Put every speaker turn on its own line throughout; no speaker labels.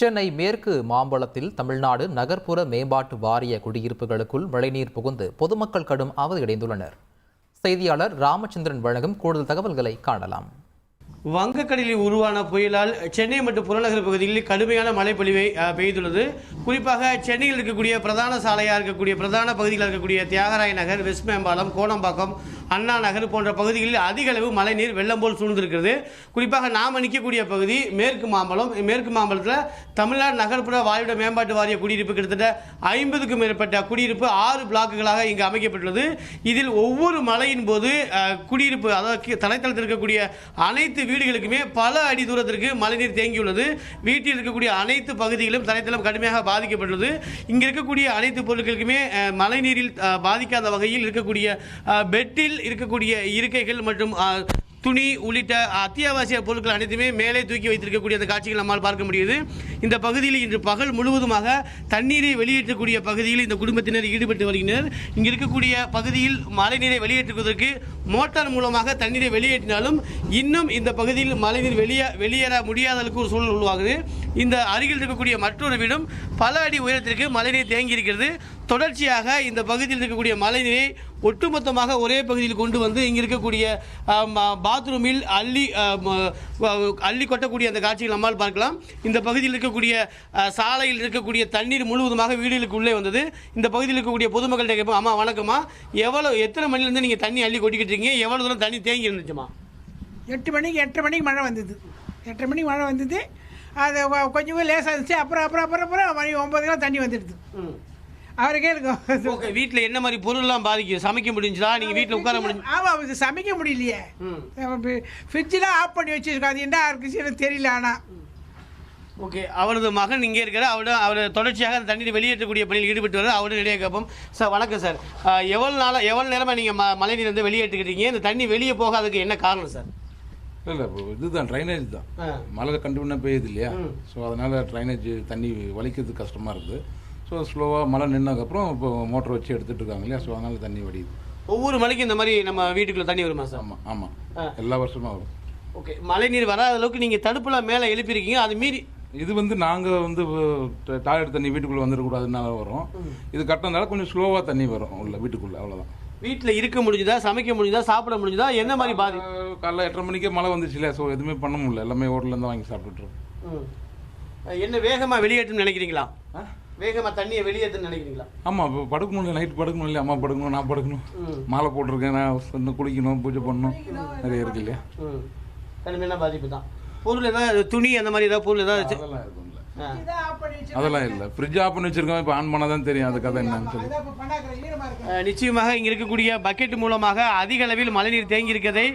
சென்னை மேற்கு மாம்பலத்தில் தமிழ்நாடு நகர்ப்புற மேம்பாட்டு வாரிய குடியிருப்புகளுக்குள் மழைநீர் புகுந்து பொதுமக்கள் கடும் அவதியடைந்துள்ளனர். செய்தியாளர் ராமச்சந்திரன் வழங்கும் கூடுதல் தகவல்களை காணலாம்.
வங்கக்கடலில் உருவான புயலால் சென்னை மற்றும் புறநகர் பகுதிகளில் கடுமையான மழை பொழிவை பெய்துள்ளது. குறிப்பாக சென்னையில் இருக்கக்கூடிய பிரதான சாலையாக இருக்கக்கூடிய பிரதான பகுதிகளில் இருக்கக்கூடிய தியாகராய நகர், வெஸ்ட் மேம்பாலம், கோடம்பாக்கம், அண்ணா நகர் போன்ற பகுதிகளில் அதிக அளவு மழைநீர் வெள்ளம் போல் சூழ்ந்திருக்கிறது. குறிப்பாக நாம் நிற்கக்கூடிய பகுதி மேற்கு மாம்பலம். மேற்கு மாம்பலத்தில் தமிழ்நாடு நகர்ப்புற வாழ்விட மேம்பாட்டு வாரிய குடியிருப்பு கிட்டத்தட்ட 50க்கும் மேற்பட்ட குடியிருப்பு 6 பிளாக்குகளாக இங்கு அமைக்கப்பட்டுள்ளது. இதில் ஒவ்வொரு மழையின் போது குடியிருப்பு அதாவது தரைத்தளத்தில் இருக்கக்கூடிய அனைத்து வீடுகளுக்குமே பல அடி தூரத்திற்கு மழைநீர் தேங்கியுள்ளது. வீட்டில் இருக்கக்கூடிய அனைத்து பகுதிகளும் தரைத்தளம் கடுமையாக பாதிக்கப்பட்டுள்ளது. இங்கு இருக்கக்கூடிய அனைத்து பொருட்களுக்குமே மழைநீரில் பாதிக்காத வகையில் இருக்கக்கூடிய பெட்டில் இருக்கக்கூடிய இருக்கைகள் மற்றும் துணி உள்ளிட்ட அத்தியாவசிய பொருட்கள் அனைத்துமே மேலே தூக்கி வைத்திருக்கக்கூடிய அந்த காட்சிகள் நம்மால் பார்க்க முடியுது. இந்த பகுதியில் இன்று பகல் முழுவதுமாக தண்ணீரை வெளியேற்றக்கூடிய பகுதியில் இந்த குடும்பத்தினர் ஈடுபட்டு வருகின்றனர். இங்கு இருக்கக்கூடிய பகுதியில் மழைநீரை வெளியேற்றுவதற்கு மோட்டார் மூலமாக தண்ணீரை வெளியேற்றினாலும் இன்னும் இந்த பகுதியில் மழைநீர் வெளியேற முடியாத அளவுக்கு ஒரு சூழல் உருவாகுது. இந்த அருகில் இருக்கக்கூடிய மற்றொரு வீடும் பல அடி உயரத்திற்கு மழைநீர் தேங்கி இருக்கிறது. தொடர்ச்சியாக இந்த பகுதியில் இருக்கக்கூடிய மழைநீரை ஒட்டுமொத்தமாக ஒரே பகுதியில் கொண்டு வந்து இங்கு இருக்கக்கூடிய பாத்ரூமில் அள்ளி கொட்டக்கூடிய அந்த காட்சிகள் நம்மால் பார்க்கலாம். இந்த பகுதியில் இருக்கக்கூடிய சாலையில் இருக்கக்கூடிய தண்ணீர் முழுவதுமாக வீடுகளுக்கு உள்ளே வந்தது. இந்த பகுதியில் இருக்கக்கூடிய பொதுமக்கள்கிட்ட கேட்போம், அம்மா வணக்கம்மா, எத்தனை மணிலேருந்து நீங்கள் தண்ணி அள்ளி கொட்டிக்கிட்டு இருக்கீங்க? எவ்வளோ தூரம் தண்ணி தேங்கி இருந்துச்சுமா?
8 மணிக்கு மழை வந்தது. 8 மணிக்கு மழை வந்தது. அது கொஞ்சம் லேசாக இருந்துச்சு. அப்புறம் மணி 9 தண்ணி வந்துடுது. அவருக்கே இருக்கும்.
ஓகே, வீட்டில் என்ன மாதிரி பொருள்லாம் பாதிக்கும்? சமைக்க முடிஞ்சா? நீங்கள் வீட்டில் உட்கார முடிஞ்சு?
ஆமாம், சமைக்க முடியலையே. ஃப்ரிட்ஜெலாம் ஆஃப் பண்ணி வச்சுருக்கோம். அது என்ன இருக்குன்னு தெரியல. ஆனால்
ஓகே, அவரது மகன் இங்கே இருக்கிற அவர் தொடர்ச்சியாக அந்த தண்ணீர் வெளியேற்றக்கூடிய பணியில் ஈடுபட்டு வர அவரு நிறைய கேட்போம். சார் வணக்கம் சார், எவ்வளோ நேரமாக நீங்கள் மழைநீர் வந்து வெளியேற்றுக்கிறீங்க? இந்த தண்ணி வெளியே போகாததுக்கு என்ன காரணம் சார்?
இல்லை, இதுதான் ட்ரைனேஜ் தான். மழை கண்டிப்பாக பெய்யுது இல்லையா? ஸோ அதனால் ட்ரைனேஜ் தண்ணி வலிக்கிறதுக்கு கஷ்டமாக இருக்குது. ஸோ ஸ்லோவாக மழை நின்னதுக்கப்புறம் இப்போ மோட்டர் வச்சு எடுத்துகிட்டு இருக்காங்க இல்லையா? ஸோ அதனால் தண்ணி வடியுது.
ஒவ்வொரு மழைக்கும் இந்த மாதிரி நம்ம வீட்டுக்குள்ளே தண்ணி வருமா சார்?
ஆமாம், எல்லா வருஷமும் வரும்.
ஓகே, மழை நீர் வராத அளவுக்கு நீங்கள் தடுப்புலாம் மேலே எழுப்பியிருக்கீங்க. அது மீறி
இது வந்து நாங்கள் டாய்லெட் தண்ணி வீட்டுக்குள்ளே வந்துடக்கூடாதுனால வரும். இது கட்டினதால கொஞ்சம் ஸ்லோவாக தண்ணி வரும் உள்ள வீட்டுக்குள்ளே, அவ்வளோதான்.
வீட்டில் இருக்க முடிஞ்சுதா, சமைக்க முடிஞ்சுதா, சாப்பிட முடிஞ்சுதா? என்ன மாதிரி பாதி?
காலைல 8:30 மணிக்கே மழை வந்துச்சு இல்லையா? ஸோ எதுவுமே பண்ண முடியல. எல்லாமே ஹோட்டலேருந்து வாங்கி சாப்பிட்டுருக்கோம்.
என்ன வேகமாக வெளியேற்றுன்னு நினைக்கிறீங்களா? வேகமாக தண்ணியை வெளியேற்றுன்னு நினைக்கிறீங்களா?
ஆமாம், இப்போ படுக்கணும் இல்லை, நைட் படுக்கணும் இல்லையா? அம்மா படுக்கணும், நான் படுக்கணும், மாலை போட்டிருக்கேன், நான் இன்னும் குளிக்கணும், பூஜை பண்ணணும், நிறைய இருக்கு இல்லையா?
கடுமையான பாதிப்பு தான். பொருள் ஏதாவது துணி அந்த மாதிரி ஏதாவது பொருள் ஏதாவது
அதெல்லாம் இல்லை. ஃப்ரிட்ஜ் ஆஃப் பண்ணி வச்சிருக்கோம். இப்போ ஆன் பண்ணால் தான் தெரியும் அது கதை என்னன்னு சொல்லி.
நிச்சயமாக இங்கே இருக்கக்கூடிய பக்கெட் மூலமாக அதிக அளவில் மழைநீர் தேங்கி இருக்கிறதை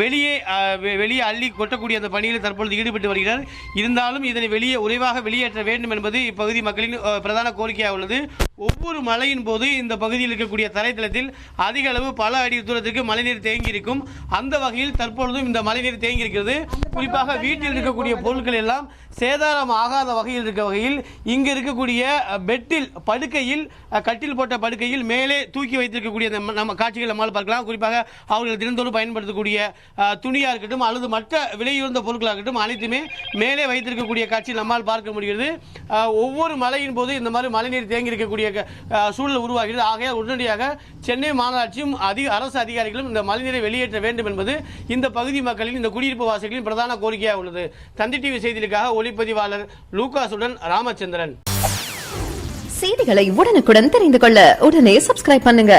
வெளியே அள்ளி கொட்டக்கூடிய அந்த பணியில் தற்பொழுது ஈடுபட்டு வருகிறார். இருந்தாலும் இதனை விரைவாக வெளியேற்ற வேண்டும் என்பது இப்பகுதி மக்களின் பிரதான கோரிக்கையாக உள்ளது. ஒவ்வொரு மழையின் போது இந்த பகுதியில் இருக்கக்கூடிய தரைத்தளத்தில் அதிக அளவு பல அடி தூரத்திற்கு மழைநீர் தேங்கி இருக்கும். அந்த வகையில் தற்பொழுதும் இந்த மழைநீர் தேங்கி இருக்கிறது. குறிப்பாக வீட்டில் இருக்கக்கூடிய பொருட்கள் எல்லாம் சேதாரம் ஆகாத வகையில் இருக்க வகையில் இங்கு இருக்கக்கூடிய பெட்டில் படுக்கையில் கட்டில் போட்ட படுக்கையில் மேலே தூக்கி வைத்திருக்கக்கூடிய நம்ம காட்சிகள் நம்மால் பார்க்கலாம். குறிப்பாக அவர்கள் தினந்தோறும் பயன்படுத்தக்கூடிய துணியாக இருக்கட்டும் அல்லது மற்ற விலையுயர்ந்த பொருட்களாக இருக்கட்டும் அனைத்துமே மேலே வைத்திருக்கக்கூடிய காட்சி நம்மால் பார்க்க முடிகிறது. ஒவ்வொரு மழையின் போது இந்த மாதிரி மழைநீர் தேங்கி இருக்கக்கூடிய சூழல் உருவாகிறது. ஆகையால் உடனடியாக சென்னை மாநகராட்சியும் அரசு அதிகாரிகளும் இந்த மழைநீரை வெளியேற்ற வேண்டும் என்பது இந்த பகுதி மக்களின், இந்த குடியிருப்பு வாசிகளின் பிரதான கோரிக்கையாக உள்ளது. தந்தி டிவி செய்திகளுக்காக ஒளிப்பதிவாளர் லூகாசுடன் ராமச்சந்திரன்.
செய்திகளை உடனுக்குடன் தெரிந்து கொள்ள உடனே சப்ஸ்கிரைப் பண்ணுங்க.